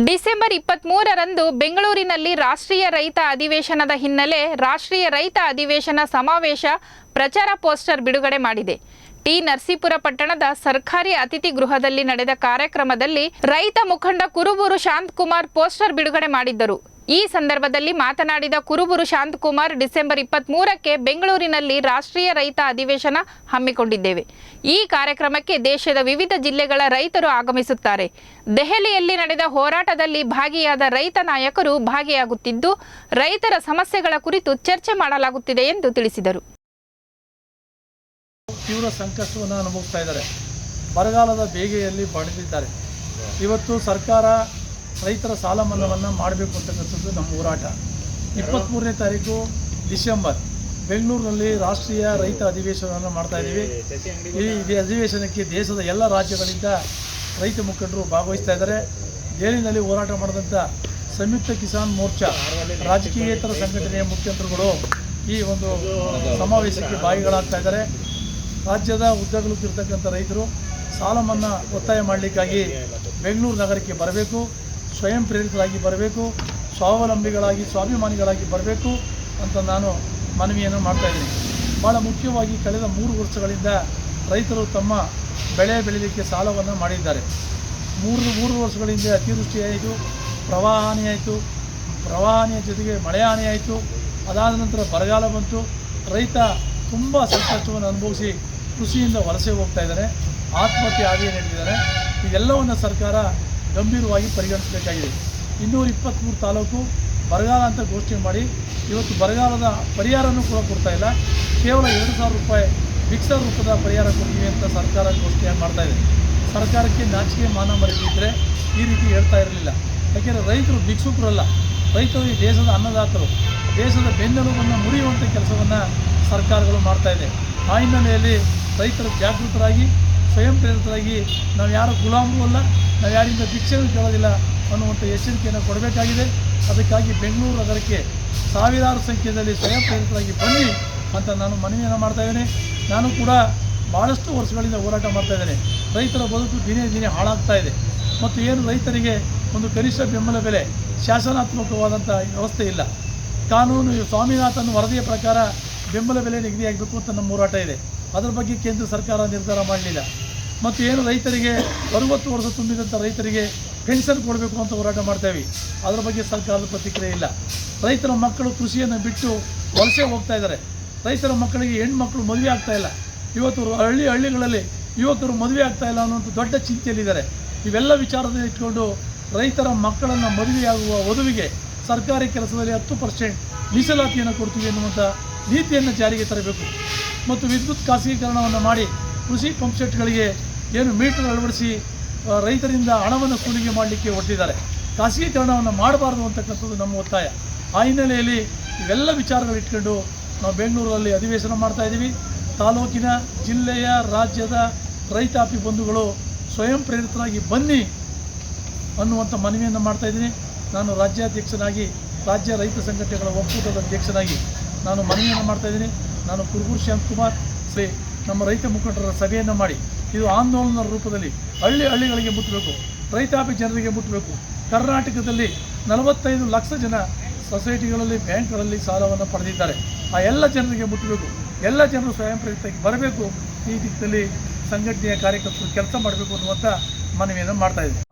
December 23ರಂದು ಬೆಂಗಳೂರಿನಲ್ಲಿ ರಾಷ್ಟ್ರೀಯ ರೈತ ಅಧಿವೇಶನದ ಹಿನ್ನೆಲೆ ರಾಷ್ಟ್ರೀಯ ರೈತ ಅಧಿವೇಶನ ಸಮಾವೇಶ ಪ್ರಚಾರ ಪೋಸ್ಟರ್ ಬಿಡುಗಡೆ ಮಾಡಿದೆ. ಟಿ. ನರಸೀಪುರ ಪಟ್ಟಣದ ಸರ್ಕಾರಿ ಅತಿಥಿ ಗೃಹದಲ್ಲಿ ನಡೆದ ಕಾರ್ಯಕ್ರಮದಲ್ಲಿ ರೈತ ಮುಖಂಡ ಕುರುಬೂರು ಶಾಂತಕುಮಾರ್ ಪೋಸ್ಟರ್ ಬಿಡುಗಡೆ ಮಾಡಿದ್ದರು. ಈ ಸಂದರ್ಭದಲ್ಲಿ ಮಾತನಾಡಿದ ಕುರುಬೂರು ಶಾಂತಕುಮಾರ್, ಡಿಸೆಂಬರ್ 23ಕ್ಕೆ ಬೆಂಗಳೂರಿನಲ್ಲಿ ರಾಷ್ಟ್ರೀಯ ರೈತ ಅಧಿವೇಶನ ಹಮ್ಮಿಕೊಂಡಿದ್ದೇವೆ. ಈ ಕಾರ್ಯಕ್ರಮಕ್ಕೆ ದೇಶದ ವಿವಿಧ ಜಿಲ್ಲೆಗಳ ರೈತರು ಆಗಮಿಸುತ್ತಾರೆ. ದೆಹಲಿಯಲ್ಲಿ ನಡೆದ ಹೋರಾಟದಲ್ಲಿ ಭಾಗಿಯಾದ ರೈತ ನಾಯಕರು ಭಾಗಿಯಾಗುತ್ತಿದ್ದು, ರೈತರ ಸಮಸ್ಯೆಗಳ ಕುರಿತು ಚರ್ಚೆ ಮಾಡಲಾಗುತ್ತಿದೆ ಎಂದು ತಿಳಿಸಿದರು. ತೀವ್ರ ಸಂಕಷ್ಟವನ್ನು ಅನುಭವಿಸ್ತಾ ಇದ್ದಾರೆ. ಬರಗಾಲದ ಬೇಗೆಯಲ್ಲಿ ಬಳಲಿದ್ದಾರೆ. ಇವತ್ತು ಸರ್ಕಾರ ರೈತರ ಸಾಲ ಮನ್ನಾವನ್ನು ಮಾಡಬೇಕು ಅಂತಕ್ಕಂಥದ್ದು ನಮ್ಮ ಹೋರಾಟ. 23ನೇ ತಾರೀಕು ಡಿಸೆಂಬರ್ ಬೆಂಗಳೂರಿನಲ್ಲಿ ರಾಷ್ಟ್ರೀಯ ರೈತ ಅಧಿವೇಶನವನ್ನು ಮಾಡ್ತಾ ಇದ್ದೀವಿ. ಈ ಅಧಿವೇಶನಕ್ಕೆ ದೇಶದ ಎಲ್ಲ ರಾಜ್ಯಗಳಿಂದ ರೈತ ಮುಖಂಡರು ಭಾಗವಹಿಸ್ತಾ ಇದ್ದಾರೆ. ದೆಹಲಿನಲ್ಲಿ ಹೋರಾಟ ಮಾಡಿದಂಥ ಸಂಯುಕ್ತ ಕಿಸಾನ್ ಮೋರ್ಚಾ ರಾಜಕೀಯೇತರ ಸಂಘಟನೆಯ ಮುಖ್ಯಸ್ಥರುಗಳು ಈ ಒಂದು ಸಮಾವೇಶಕ್ಕೆ ಭಾಗಿಗಳಾಗ್ತಾ ಇದ್ದಾರೆ. ರಾಜ್ಯದ ಉದ್ದಗಲಕ್ಕಿರ್ತಕ್ಕಂಥ ರೈತರು ಸಾಲ ಮನ್ನಾ ಒತ್ತಾಯ ಮಾಡಲಿಕ್ಕಾಗಿ ಬೆಂಗಳೂರು ನಗರಕ್ಕೆ ಬರಬೇಕು, ಸ್ವಯಂ ಪ್ರೇರಿತರಾಗಿ ಬರಬೇಕು, ಸ್ವಾವಲಂಬಿಗಳಾಗಿ ಸ್ವಾಭಿಮಾನಿಗಳಾಗಿ ಬರಬೇಕು ಅಂತ ನಾನು ಮನವಿಯನ್ನು ಮಾಡ್ತಾಯಿದ್ದೀನಿ. ಭಾಳ ಮುಖ್ಯವಾಗಿ ಕಳೆದ 3 ವರ್ಷಗಳಿಂದ ರೈತರು ತಮ್ಮ ಬೆಳೆ ಬೆಳೀಲಿಕ್ಕೆ ಸಾಲವನ್ನು ಮಾಡಿದ್ದಾರೆ. 3 ವರ್ಷಗಳಿಂದ ಅತಿವೃಷ್ಟಿ ಆಯಿತು, ಪ್ರವಾಹ ಹಾನಿ ಆಯಿತು, ಪ್ರವಾಹ ಹಾನಿಯ ಜೊತೆಗೆ ಮಳೆ ಹಾನಿ ಆಯಿತು. ಅದಾದ ನಂತರ ಬರಗಾಲ ಬಂತು. ರೈತ ತುಂಬ ಸಂಕಷ್ಟವನ್ನು ಅನುಭವಿಸಿ ಕೃಷಿಯಿಂದ ವಲಸೆ ಹೋಗ್ತಾ ಇದ್ದಾರೆ, ಆತ್ಮಹತ್ಯೆ ಹಾದಿ ನಡೆದಿದ್ದಾರೆ. ಇದೆಲ್ಲವನ್ನು ಸರ್ಕಾರ ಗಂಭೀರವಾಗಿ ಪರಿಗಣಿಸಬೇಕಾಗಿದೆ. 223 ತಾಲೂಕು ಬರಗಾಲ ಅಂತ ಘೋಷಣೆ ಮಾಡಿ ಇವತ್ತು ಬರಗಾಲದ ಪರಿಹಾರನೂ ಕೂಡ ಕೊಡ್ತಾ ಇಲ್ಲ. ಕೇವಲ 2,000 ರೂಪಾಯಿ ಭಿಕ್ಷಾ ರೂಪದ ಪರಿಹಾರ ಕೊಡ್ತೀವಿ ಅಂತ ಸರ್ಕಾರ ಘೋಷಣೆ ಮಾಡ್ತಾ ಇದೆ. ಸರ್ಕಾರಕ್ಕೆ ನಾಚಿಕೆ ಮಾನ ಮರೆತಿದ್ದರೆ ಈ ರೀತಿ ಹೇಳ್ತಾ ಇರಲಿಲ್ಲ. ಯಾಕೆಂದರೆ ರೈತರು ಭಿಕ್ಷುಕರಲ್ಲ, ರೈತರು ಈ ದೇಶದ ಅನ್ನದಾತರು. ದೇಶದ ಬೆನ್ನೆಲುಬನ್ನು ಮುರಿಯುವಂಥ ಕೆಲಸವನ್ನು ಸರ್ಕಾರಗಳು ಮಾಡ್ತಾ ಇದೆ. ಆ ಹಿನ್ನೆಲೆಯಲ್ಲಿ ರೈತರು ಜಾಗೃತರಾಗಿ ಸ್ವಯಂ ಪ್ರೇರಿತರಾಗಿ ನಾವು ಯಾರು ಗುಲಾಮರೂ ಅಲ್ಲ, ನಾವು ಯಾರಿಂದ ಭಿಕ್ಷೆಯನ್ನು ಕೇಳೋದಿಲ್ಲ ಅನ್ನುವಂಥ ಎಚ್ಚರಿಕೆಯನ್ನು ಕೊಡಬೇಕಾಗಿದೆ. ಅದಕ್ಕಾಗಿ ಬೆಂಗಳೂರು ನಗರಕ್ಕೆ ಸಾವಿರಾರು ಸಂಖ್ಯೆಯಲ್ಲಿ ಸ್ವಯಂ ಪ್ರೇರಿತರಾಗಿ ಬನ್ನಿ ಅಂತ ನಾನು ಮನವಿಯನ್ನು ಮಾಡ್ತಾಯಿದ್ದೇನೆ. ನಾನು ಕೂಡ ಭಾಳಷ್ಟು ವರ್ಷಗಳಿಂದ ಹೋರಾಟ ಮಾಡ್ತಾಯಿದ್ದೇನೆ. ರೈತರ ಬದುಕು ದಿನೇ ದಿನೇ ಹಾಳಾಗ್ತಾ ಇದೆ. ಮತ್ತು ಏನು ರೈತರಿಗೆ ಒಂದು ಕನಿಷ್ಠ ಬೆಂಬಲ ಬೆಲೆ ಶಾಸನಾತ್ಮಕವಾದಂಥ ವ್ಯವಸ್ಥೆ ಇಲ್ಲ. ಕಾನೂನು ಸ್ವಾಮಿನಾಥನ್ ವರದಿಯ ಪ್ರಕಾರ ಬೆಂಬಲ ಬೆಲೆ ನಿಗದಿಯಾಗಬೇಕು ಅಂತ ನಮ್ಮ ಹೋರಾಟ ಇದೆ. ಅದರ ಬಗ್ಗೆ ಕೇಂದ್ರ ಸರ್ಕಾರ ನಿರ್ಧಾರ ಮಾಡಲಿಲ್ಲ. ಮತ್ತು ಏನು ರೈತರಿಗೆ 60 ವರ್ಷ ತುಂಬಿದಂಥ ರೈತರಿಗೆ ಪೆನ್ಷನ್ ಕೊಡಬೇಕು ಅಂತ ಹೋರಾಟ ಮಾಡ್ತೇವೆ. ಅದರ ಬಗ್ಗೆ ಸರ್ಕಾರದ ಪ್ರತಿಕ್ರಿಯೆ ಇಲ್ಲ. ರೈತರ ಮಕ್ಕಳು ಕೃಷಿಯನ್ನು ಬಿಟ್ಟು ವಲಸೆ ಹೋಗ್ತಾ ಇದ್ದಾರೆ. ರೈತರ ಮಕ್ಕಳಿಗೆ ಹೆಣ್ಮಕ್ಳು ಮದುವೆ ಆಗ್ತಾಯಿಲ್ಲ. ಇವತ್ತು ಹಳ್ಳಿಗಳಲ್ಲಿ ಯುವಕರು ಮದುವೆ ಆಗ್ತಾಯಿಲ್ಲ ಅನ್ನೋಂಥ ದೊಡ್ಡ ಚಿಂತೆಯಲ್ಲಿದ್ದಾರೆ. ಇವೆಲ್ಲ ವಿಚಾರದಲ್ಲಿ ಇಟ್ಕೊಂಡು ರೈತರ ಮಕ್ಕಳನ್ನು ಮದುವೆಯಾಗುವ ವಧುವಿಗೆ ಸರ್ಕಾರಿ ಕೆಲಸದಲ್ಲಿ 10% ಮೀಸಲಾತಿಯನ್ನು ಕೊಡ್ತೀವಿ ಎನ್ನುವಂಥ ನೀತಿಯನ್ನು ಜಾರಿಗೆ ತರಬೇಕು. ಮತ್ತು ವಿದ್ಯುತ್ ಖಾಸಗೀಕರಣವನ್ನು ಮಾಡಿ ಕೃಷಿ ಪಂಪ್ಸೆಟ್ಗಳಿಗೆ ಏನು ಮೀಟರ್ ಅಳವಡಿಸಿ ರೈತರಿಂದ ಹಣವನ್ನು ಕೂಲಿಗೆ ಮಾಡಲಿಕ್ಕೆ ಹೊರಟಿದ್ದಾರೆ. ಖಾಸಗೀಕರಣವನ್ನು ಮಾಡಬಾರ್ದು ಅಂತಕ್ಕಂಥದ್ದು ನಮ್ಮ ಒತ್ತಾಯ. ಆ ಹಿನ್ನೆಲೆಯಲ್ಲಿ ಇವೆಲ್ಲ ವಿಚಾರಗಳು ಇಟ್ಕೊಂಡು ನಾವು ಬೆಂಗಳೂರಲ್ಲಿ ಅಧಿವೇಶನ ಮಾಡ್ತಾಯಿದ್ದೀವಿ. ತಾಲೂಕಿನ, ಜಿಲ್ಲೆಯ, ರಾಜ್ಯದ ರೈತಾಪಿ ಬಂಧುಗಳು ಸ್ವಯಂ ಪ್ರೇರಿತರಾಗಿ ಬನ್ನಿ ಅನ್ನುವಂಥ ಮನವಿಯನ್ನು ಮಾಡ್ತಾಯಿದ್ದೀನಿ. ನಾನು ರಾಜ್ಯಾಧ್ಯಕ್ಷನಾಗಿ, ರಾಜ್ಯ ರೈತ ಸಂಘಟನೆಗಳ ಒಕ್ಕೂಟದ ಅಧ್ಯಕ್ಷನಾಗಿ ನಾನು ಮನವಿಯನ್ನು ಮಾಡ್ತಾಯಿದ್ದೀನಿ. ನಾನು ಕುರುಬೂರು ಶಾಂತಕುಮಾರ್ ನಮ್ಮ ರೈತ ಮುಖಂಡರ ಸಭೆಯನ್ನು ಮಾಡಿ ಇದು ಆಂದೋಲನದ ರೂಪದಲ್ಲಿ ಹಳ್ಳಿಗಳಿಗೆ ಮುಟ್ಟಬೇಕು, ರೈತಾಪಿ ಜನರಿಗೆ ಮುಟ್ಟಬೇಕು. ಕರ್ನಾಟಕದಲ್ಲಿ 45 ಲಕ್ಷ ಜನ ಸೊಸೈಟಿಗಳಲ್ಲಿ, ಬ್ಯಾಂಕ್ಗಳಲ್ಲಿ ಸಾಲವನ್ನು ಪಡೆದಿದ್ದಾರೆ. ಆ ಎಲ್ಲ ಜನರಿಗೆ ಮುಟ್ಟಬೇಕು. ಎಲ್ಲ ಜನರು ಸ್ವಯಂ ಪ್ರೇರಿತರಾಗಿ ಬರಬೇಕು. ಈ ದಿಕ್ಕಲ್ಲಿ ಸಂಘಟನೆಯ ಕಾರ್ಯಕರ್ತರು ಕೆಲಸ ಮಾಡಬೇಕು ಅನ್ನುವಂಥ ಮನವಿಯನ್ನು ಮಾಡ್ತಾಯಿದ್ದೀನಿ.